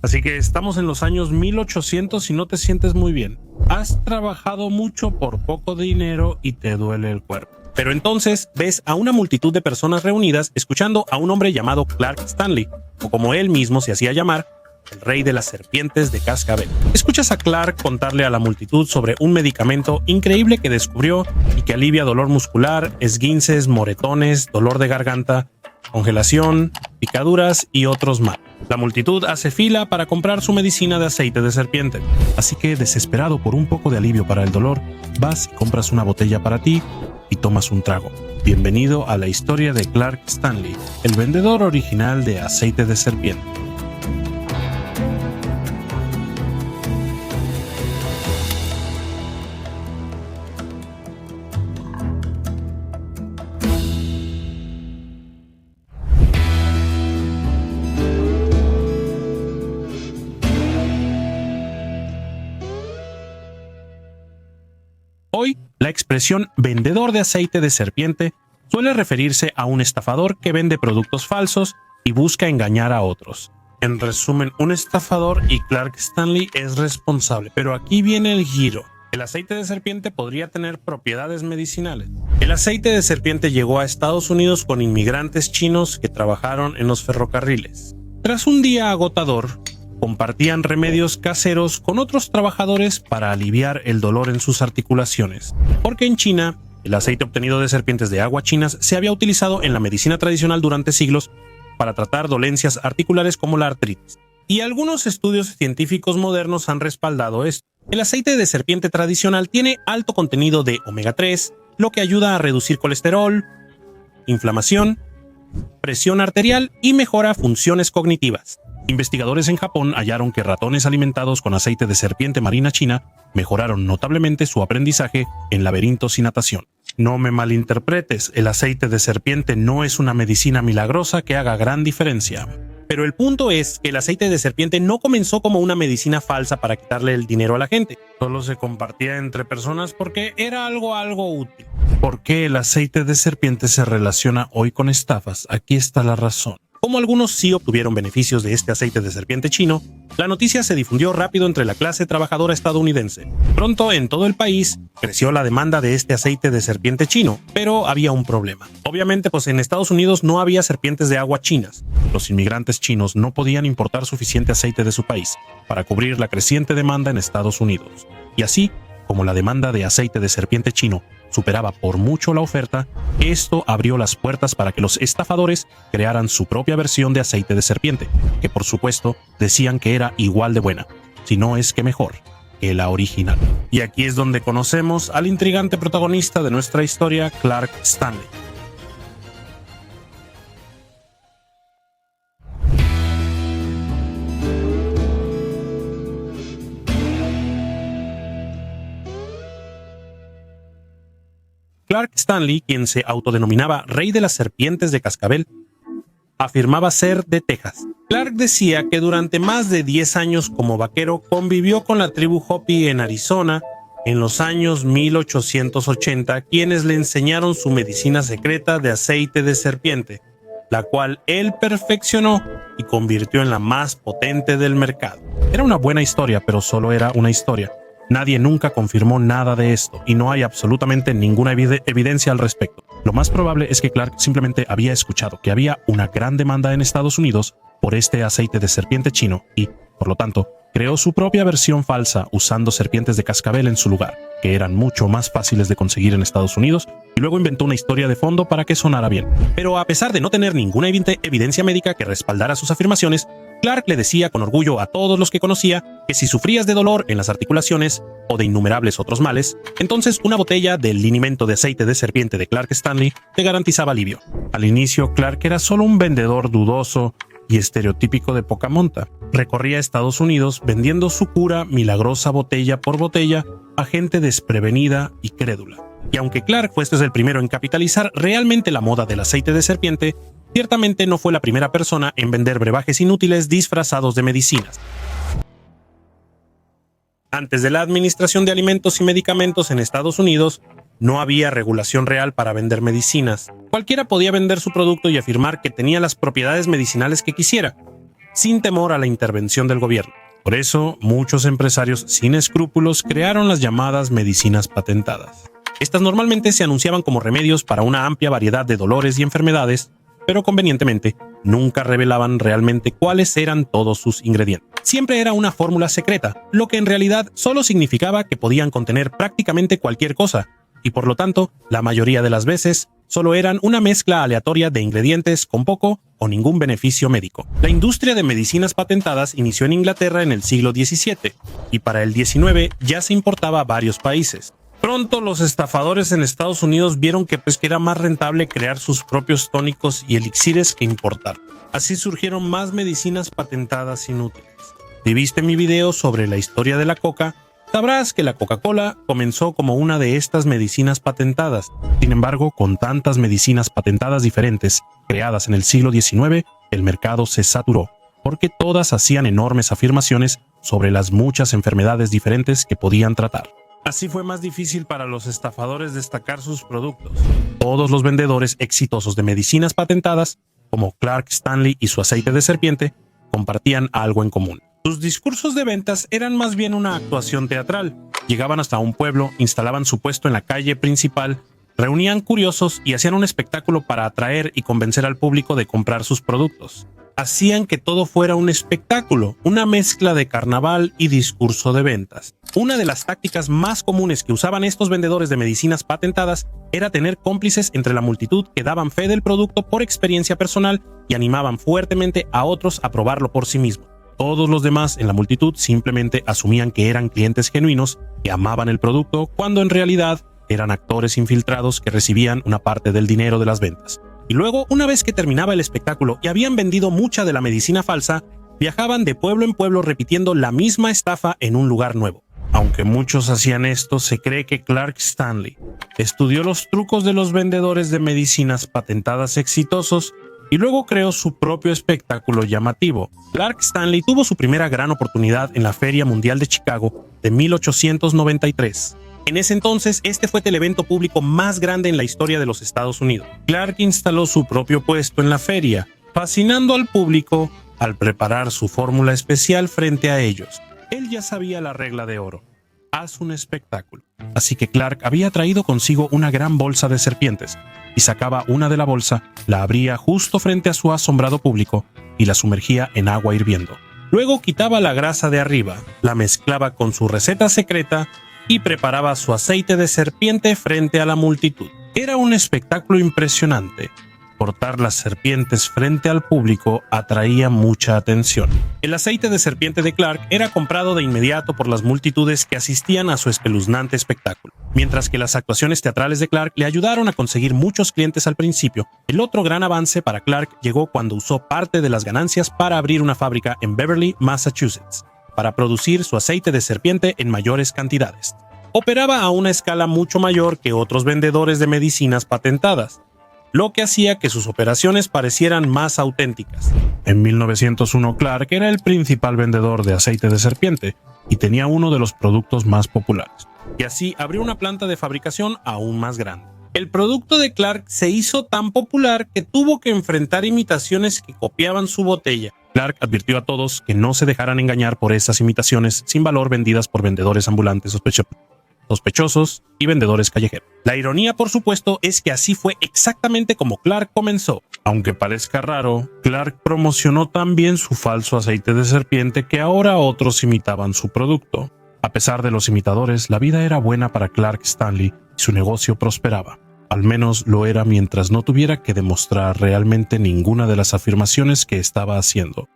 Así que estamos en los años 1800 y no te sientes muy bien. Has trabajado mucho por poco dinero y te duele el cuerpo. Pero entonces ves a una multitud de personas reunidas escuchando a un hombre llamado Clark Stanley, o como él mismo se hacía llamar, el rey de las serpientes de cascabel. Escuchas a Clark contarle a la multitud sobre un medicamento increíble que descubrió y que alivia dolor muscular, esguinces, moretones, dolor de garganta, congelación, picaduras y otros más. La multitud hace fila para comprar su medicina de aceite de serpiente. Así que, desesperado por un poco de alivio para el dolor, vas y compras una botella para ti y tomas un trago. Bienvenido a la historia de Clark Stanley, el vendedor original de aceite de serpiente. Hoy, la expresión vendedor de aceite de serpiente suele referirse a un estafador que vende productos falsos y busca engañar a otros. En resumen, un estafador y Clark Stanley es responsable. Pero aquí viene el giro. El aceite de serpiente podría tener propiedades medicinales. El aceite de serpiente llegó a Estados Unidos con inmigrantes chinos que trabajaron en los ferrocarriles. Tras un día agotador, compartían remedios caseros con otros trabajadores para aliviar el dolor en sus articulaciones, porque en China, el aceite obtenido de serpientes de agua chinas se había utilizado en la medicina tradicional durante siglos para tratar dolencias articulares como la artritis. Y algunos estudios científicos modernos han respaldado esto. El aceite de serpiente tradicional tiene alto contenido de omega 3, lo que ayuda a reducir colesterol, inflamación, presión arterial y mejora funciones cognitivas. Investigadores en Japón hallaron que ratones alimentados con aceite de serpiente marina china mejoraron notablemente su aprendizaje en laberintos y natación. No me malinterpretes, el aceite de serpiente no es una medicina milagrosa que haga gran diferencia. Pero el punto es que el aceite de serpiente no comenzó como una medicina falsa para quitarle el dinero a la gente. Solo se compartía entre personas porque era algo útil. ¿Por qué el aceite de serpiente se relaciona hoy con estafas? Aquí está la razón. Como algunos sí obtuvieron beneficios de este aceite de serpiente chino, la noticia se difundió rápido entre la clase trabajadora estadounidense. Pronto en todo el país creció la demanda de este aceite de serpiente chino, pero había un problema. Obviamente, pues en Estados Unidos no había serpientes de agua chinas. Los inmigrantes chinos no podían importar suficiente aceite de su país para cubrir la creciente demanda en Estados Unidos. Y así, como la demanda de aceite de serpiente chino superaba por mucho la oferta, esto abrió las puertas para que los estafadores crearan su propia versión de aceite de serpiente, que por supuesto decían que era igual de buena, si no es que mejor, que la original. Y aquí es donde conocemos al intrigante protagonista de nuestra historia, Clark Stanley. Clark Stanley, quien se autodenominaba Rey de las Serpientes de Cascabel, afirmaba ser de Texas. Clark decía que durante más de 10 años como vaquero convivió con la tribu Hopi en Arizona en los años 1880, quienes le enseñaron su medicina secreta de aceite de serpiente, la cual él perfeccionó y convirtió en la más potente del mercado. Era una buena historia, pero solo era una historia. Nadie nunca confirmó nada de esto y no hay absolutamente ninguna evidencia al respecto. Lo más probable es que Clark simplemente había escuchado que había una gran demanda en Estados Unidos por este aceite de serpiente chino y, por lo tanto, creó su propia versión falsa usando serpientes de cascabel en su lugar, que eran mucho más fáciles de conseguir en Estados Unidos, y luego inventó una historia de fondo para que sonara bien. Pero a pesar de no tener ninguna evidencia médica que respaldara sus afirmaciones, Clark le decía con orgullo a todos los que conocía que si sufrías de dolor en las articulaciones o de innumerables otros males, entonces una botella del linimento de aceite de serpiente de Clark Stanley te garantizaba alivio. Al inicio, Clark era solo un vendedor dudoso y estereotípico de poca monta. Recorría Estados Unidos vendiendo su cura milagrosa botella por botella a gente desprevenida y crédula. Y aunque Clark fue el primero en capitalizar realmente la moda del aceite de serpiente, ciertamente no fue la primera persona en vender brebajes inútiles disfrazados de medicinas. Antes de la Administración de Alimentos y Medicamentos en Estados Unidos, no había regulación real para vender medicinas. Cualquiera podía vender su producto y afirmar que tenía las propiedades medicinales que quisiera. sin temor a la intervención del gobierno. Por eso, muchos empresarios sin escrúpulos crearon las llamadas medicinas patentadas. Estas normalmente se anunciaban como remedios para una amplia variedad de dolores y enfermedades, pero convenientemente nunca revelaban realmente cuáles eran todos sus ingredientes. Siempre era una fórmula secreta, lo que en realidad solo significaba que podían contener prácticamente cualquier cosa, y por lo tanto, la mayoría de las veces, solo eran una mezcla aleatoria de ingredientes con poco o ningún beneficio médico. La industria de medicinas patentadas inició en Inglaterra en el siglo XVII, y para el XIX ya se importaba a varios países. Pronto los estafadores en Estados Unidos vieron que era más rentable crear sus propios tónicos y elixires que importar. Así surgieron más medicinas patentadas inútiles. Si viste mi video sobre la historia de la coca, sabrás que la Coca-Cola comenzó como una de estas medicinas patentadas. Sin embargo, con tantas medicinas patentadas diferentes creadas en el siglo XIX, el mercado se saturó, porque todas hacían enormes afirmaciones sobre las muchas enfermedades diferentes que podían tratar. Así fue más difícil para los estafadores destacar sus productos. Todos los vendedores exitosos de medicinas patentadas, como Clark Stanley y su aceite de serpiente, compartían algo en común. Sus discursos de ventas eran más bien una actuación teatral. Llegaban hasta un pueblo, instalaban su puesto en la calle principal, reunían curiosos y hacían un espectáculo para atraer y convencer al público de comprar sus productos. Hacían que todo fuera un espectáculo, una mezcla de carnaval y discurso de ventas. Una de las tácticas más comunes que usaban estos vendedores de medicinas patentadas era tener cómplices entre la multitud que daban fe del producto por experiencia personal y animaban fuertemente a otros a probarlo por sí mismos. Todos los demás en la multitud simplemente asumían que eran clientes genuinos que amaban el producto, cuando en realidad eran actores infiltrados que recibían una parte del dinero de las ventas. Y luego, una vez que terminaba el espectáculo y habían vendido mucha de la medicina falsa, viajaban de pueblo en pueblo repitiendo la misma estafa en un lugar nuevo. Aunque muchos hacían esto, se cree que Clark Stanley estudió los trucos de los vendedores de medicinas patentadas exitosos y luego creó su propio espectáculo llamativo. Clark Stanley tuvo su primera gran oportunidad en la Feria Mundial de Chicago de 1893. En ese entonces, este fue el evento público más grande en la historia de los Estados Unidos. Clark instaló su propio puesto en la feria, fascinando al público al preparar su fórmula especial frente a ellos. Él ya sabía la regla de oro: haz un espectáculo. Así que Clark había traído consigo una gran bolsa de serpientes, y sacaba una de la bolsa, la abría justo frente a su asombrado público y la sumergía en agua hirviendo. Luego quitaba la grasa de arriba, la mezclaba con su receta secreta y preparaba su aceite de serpiente frente a la multitud. Era un espectáculo impresionante. Cortar las serpientes frente al público atraía mucha atención. El aceite de serpiente de Clark era comprado de inmediato por las multitudes que asistían a su espeluznante espectáculo. Mientras que las actuaciones teatrales de Clark le ayudaron a conseguir muchos clientes al principio, el otro gran avance para Clark llegó cuando usó parte de las ganancias para abrir una fábrica en Beverly, Massachusetts, para producir su aceite de serpiente en mayores cantidades. Operaba a una escala mucho mayor que otros vendedores de medicinas patentadas, lo que hacía que sus operaciones parecieran más auténticas. En 1901, Clark era el principal vendedor de aceite de serpiente y tenía uno de los productos más populares. Y así abrió una planta de fabricación aún más grande. El producto de Clark se hizo tan popular que tuvo que enfrentar imitaciones que copiaban su botella. Clark advirtió a todos que no se dejaran engañar por esas imitaciones sin valor vendidas por vendedores ambulantes sospechosos y vendedores callejeros. La ironía, por supuesto, es que así fue exactamente como Clark comenzó. Aunque parezca raro, Clark promocionó también su falso aceite de serpiente que ahora otros imitaban su producto. A pesar de los imitadores, la vida era buena para Clark Stanley y su negocio prosperaba. Al menos lo era mientras no tuviera que demostrar realmente ninguna de las afirmaciones que estaba haciendo.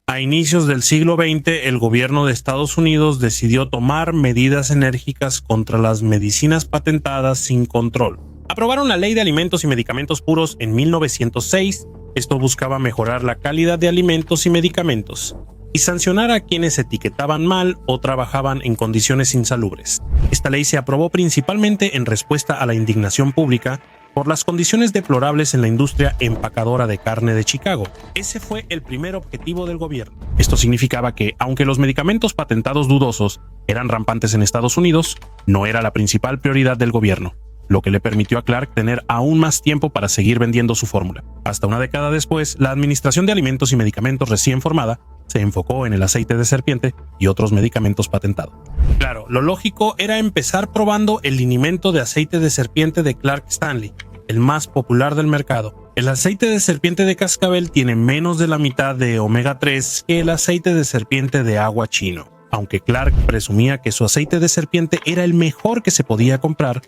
A inicios del siglo XX, el gobierno de Estados Unidos decidió tomar medidas enérgicas contra las medicinas patentadas sin control. Aprobaron la Ley de Alimentos y Medicamentos Puros en 1906. Esto buscaba mejorar la calidad de alimentos y medicamentos y sancionar a quienes etiquetaban mal o trabajaban en condiciones insalubres. Esta ley se aprobó principalmente en respuesta a la indignación pública por las condiciones deplorables en la industria empacadora de carne de Chicago. Ese fue el primer objetivo del gobierno. Esto significaba que, aunque los medicamentos patentados dudosos eran rampantes en Estados Unidos, no era la principal prioridad del gobierno, lo que le permitió a Clark tener aún más tiempo para seguir vendiendo su fórmula. Hasta una década después, la Administración de Alimentos y Medicamentos recién formada se enfocó en el aceite de serpiente y otros medicamentos patentados. Claro, lo lógico era empezar probando el linimento de aceite de serpiente de Clark Stanley, el más popular del mercado. El aceite de serpiente de cascabel tiene menos de la mitad de omega 3 que el aceite de serpiente de agua chino. Aunque Clark presumía que su aceite de serpiente era el mejor que se podía comprar,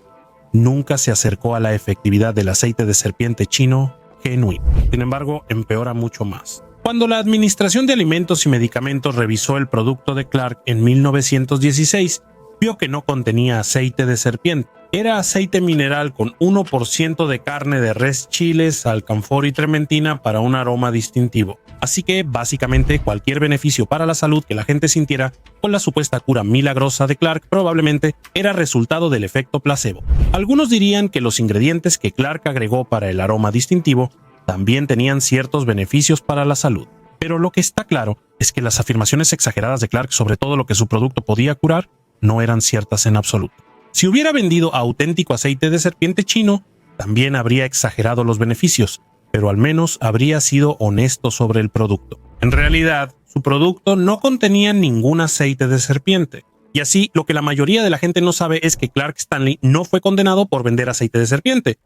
nunca se acercó a la efectividad del aceite de serpiente chino genuino. Sin embargo, empeora mucho más. Cuando la Administración de Alimentos y Medicamentos revisó el producto de Clark en 1916, vio que no contenía aceite de serpiente. Era aceite mineral con 1% de carne de res, chiles, alcanfor y trementina para un aroma distintivo. Así que, básicamente, cualquier beneficio para la salud que la gente sintiera con la supuesta cura milagrosa de Clark probablemente era resultado del efecto placebo. Algunos dirían que los ingredientes que Clark agregó para el aroma distintivo también tenían ciertos beneficios para la salud. Pero lo que está claro es que las afirmaciones exageradas de Clark sobre todo lo que su producto podía curar no eran ciertas en absoluto. Si hubiera vendido auténtico aceite de serpiente chino, también habría exagerado los beneficios, pero al menos habría sido honesto sobre el producto. En realidad, su producto no contenía ningún aceite de serpiente. Y así, lo que la mayoría de la gente no sabe es que Clark Stanley no fue condenado por vender aceite de serpiente,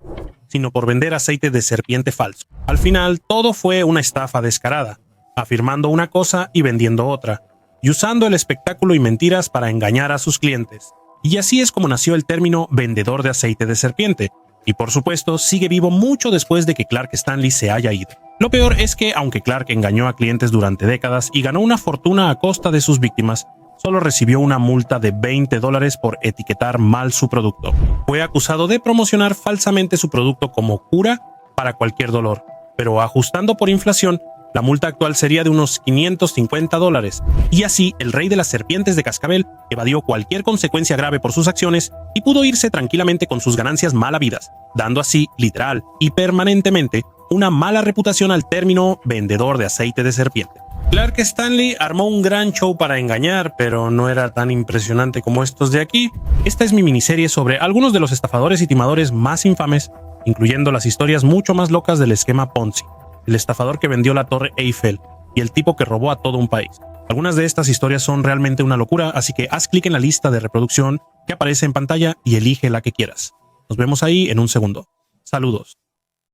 sino por vender aceite de serpiente falso. Al final, todo fue una estafa descarada, afirmando una cosa y vendiendo otra, y usando el espectáculo y mentiras para engañar a sus clientes. Y así es como nació el término vendedor de aceite de serpiente, y por supuesto sigue vivo mucho después de que Clark Stanley se haya ido. Lo peor es que, aunque Clark engañó a clientes durante décadas y ganó una fortuna a costa de sus víctimas, solo recibió una multa de $20 por etiquetar mal su producto. Fue acusado de promocionar falsamente su producto como cura para cualquier dolor, pero ajustando por inflación, la multa actual sería de unos $550. Y así, el rey de las serpientes de cascabel evadió cualquier consecuencia grave por sus acciones y pudo irse tranquilamente con sus ganancias mal habidas, dando así, literal y permanentemente, una mala reputación al término vendedor de aceite de serpiente. Clark Stanley armó un gran show para engañar, pero no era tan impresionante como estos de aquí. Esta es mi miniserie sobre algunos de los estafadores y timadores más infames, incluyendo las historias mucho más locas del esquema Ponzi, el estafador que vendió la Torre Eiffel y el tipo que robó a todo un país. Algunas de estas historias son realmente una locura, así que haz clic en la lista de reproducción que aparece en pantalla y elige la que quieras. Nos vemos ahí en un segundo. Saludos.